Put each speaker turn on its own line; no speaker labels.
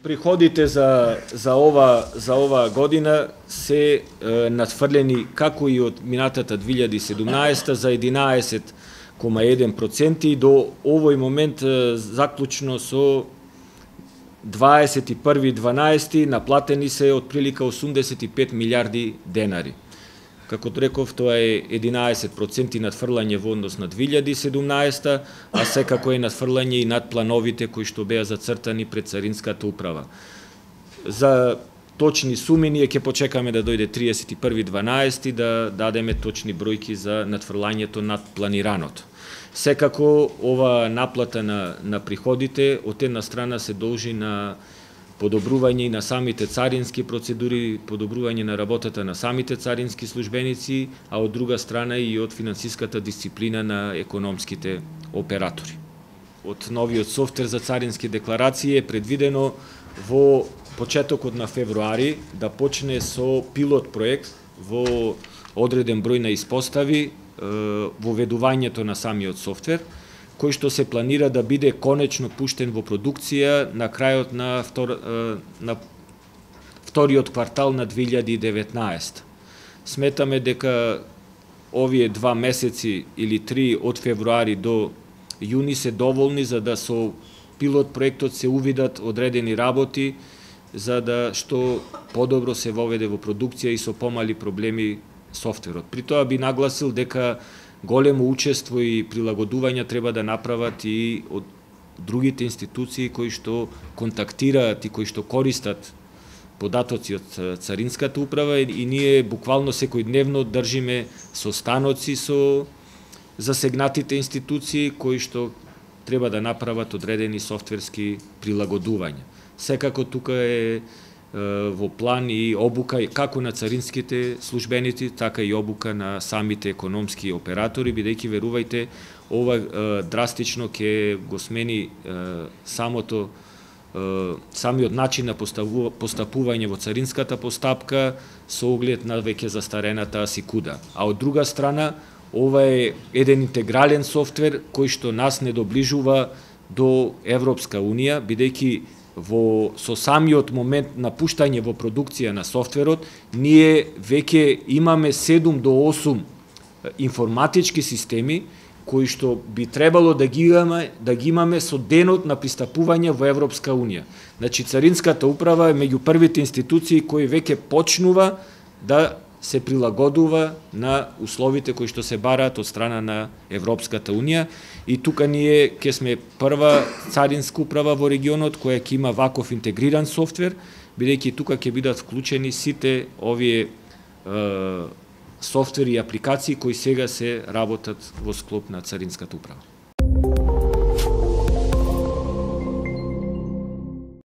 Приходите за ова година се надфрлени како и од минатата 2017 за 11,1% и до овој момент заклучно со 21.12 наплатени се отприлика 85 милиарди денари. Како реков, тоа е 11% надфрлање во однос на 2017, а секако е надфрлање и над плановите кои што беа зацртани пред Царинската управа. За точни суми ние ќе почекаме да дојде 31.12 да дадеме точни бројки за надфрлањето над планираното. Секако ова наплата на приходите од една страна се должи на подобрување на самите царински процедури, подобрување на работата на самите царински службеници, а од друга страна и од финансиската дисциплина на економските оператори. Од новиот софтвер за царински декларации е предвидено во почетокот на февруари да почне со пилот проект во одреден број на испостави во ведувањето на самиот софтвер, кој што се планира да биде конечно пуштен во продукција на крајот на вториот квартал на 2019. Сметаме дека овие 2 месеци или 3 од февруари до јуни се доволни за да со пилот проектот се увидат одредени работи за да што подобро се воведе во продукција и со помали проблеми софтверот. При тоа би нагласил дека големо учество и прилагодување треба да направат и од другите институции кои што контактираат и кои што користат податоци од Царинската управа и ние буквално секојдневно држиме состаноци со засегнатите институции кои што треба да направат одредени софтверски прилагодувања. Секако тука е во план и обука како на царинските службеници, така и обука на самите економски оператори, бидејќи верувајте, ова драстично ќе го смени самиот начин на постапување во царинската постапка со оглед на веќе застарената АСИКУДА. А од друга страна, ова е еден интегрален софтвер кој што нас не доближува до Европска Унија, бидејќи со самиот момент на пуштање во продукција на софтверот, ние веќе имаме 7 до 8 информатички системи кои што би требало да ги имаме со денот на пристапување во Европска Унија. Значи, Царинската управа е меѓу првите институции кои веќе почнува да се прилагодува на условите кои што се бараат од страна на Европската Унија и тука ние ќе сме прва царинска управа во регионот која ќе има ваков интегриран софтвер, бидејќи тука ќе бидат вклучени сите овие софтвери и апликации кои сега се работат во склоп на Царинската управа.